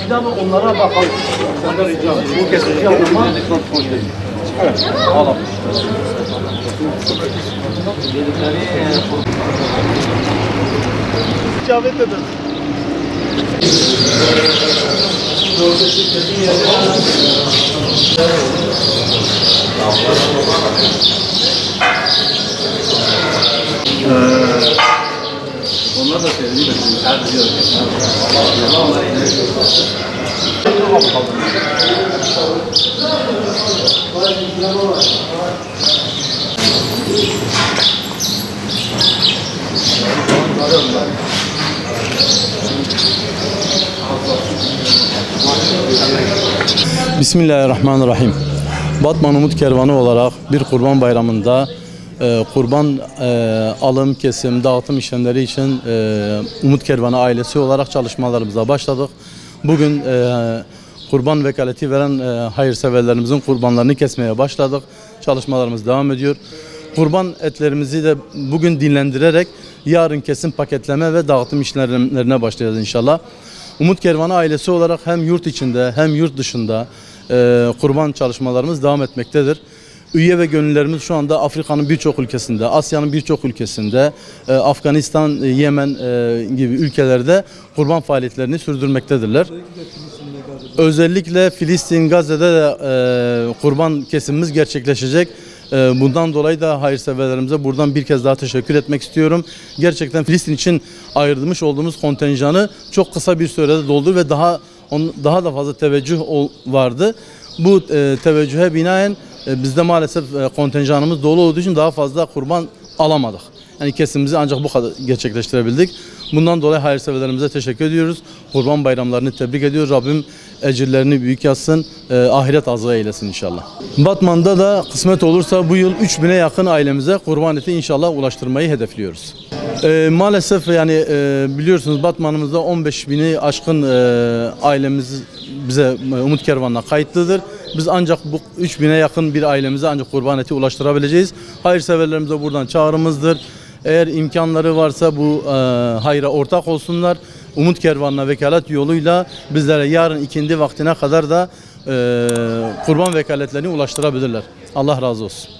Bir daha onlara bakalım. Senden ricam. Bu kesici alma. Evet. Alalım. İcabet edin. Onlar da sevdiği Bismillahirrahmanirrahim. Batman Umut Kervanı olarak bir Kurban Bayramı'nda kurban alım, kesim, dağıtım işlemleri için Umut Kervanı ailesi olarak çalışmalarımıza başladık. Bugün kurban vekaleti veren hayırseverlerimizin kurbanlarını kesmeye başladık. Çalışmalarımız devam ediyor. Kurban etlerimizi de bugün dinlendirerek yarın kesim, paketleme ve dağıtım işlemlerine başlayacağız inşallah. Umut Kervanı ailesi olarak hem yurt içinde hem yurt dışında kurban çalışmalarımız devam etmektedir. Üye ve gönüllerimiz şu anda Afrika'nın birçok ülkesinde, Asya'nın birçok ülkesinde, Afganistan, Yemen gibi ülkelerde kurban faaliyetlerini sürdürmektedirler. Özellikle Filistin, Gazze'de de kurban kesimimiz gerçekleşecek. Bundan dolayı da hayırseverlerimize buradan bir kez daha teşekkür etmek istiyorum. Gerçekten Filistin için ayırmış olduğumuz kontenjanı çok kısa bir sürede doldu ve daha da fazla teveccüh vardı. Bu teveccühe binaen bizde maalesef kontenjanımız dolu olduğu için daha fazla kurban alamadık. Yani kesimimizi ancak bu kadar gerçekleştirebildik. Bundan dolayı hayırseverlerimize teşekkür ediyoruz. Kurban bayramlarını tebrik ediyoruz. Rabbim ecirlerini büyük yazsın, ahiret azığı eylesin inşallah. Batman'da da kısmet olursa bu yıl 3000'e yakın ailemize kurban eti inşallah ulaştırmayı hedefliyoruz. Maalesef yani biliyorsunuz Batman'ımızda 15.000'i aşkın ailemiz bize Umut Kervanı'na kayıtlıdır. Biz ancak bu 3000'e yakın bir ailemize ancak kurban eti ulaştırabileceğiz. Hayırseverlerimize buradan çağrımızdır. Eğer imkanları varsa bu hayra ortak olsunlar. Umut Kervanı'na vekalet yoluyla bizlere yarın ikindi vaktine kadar da kurban vekaletlerini ulaştırabilirler. Allah razı olsun.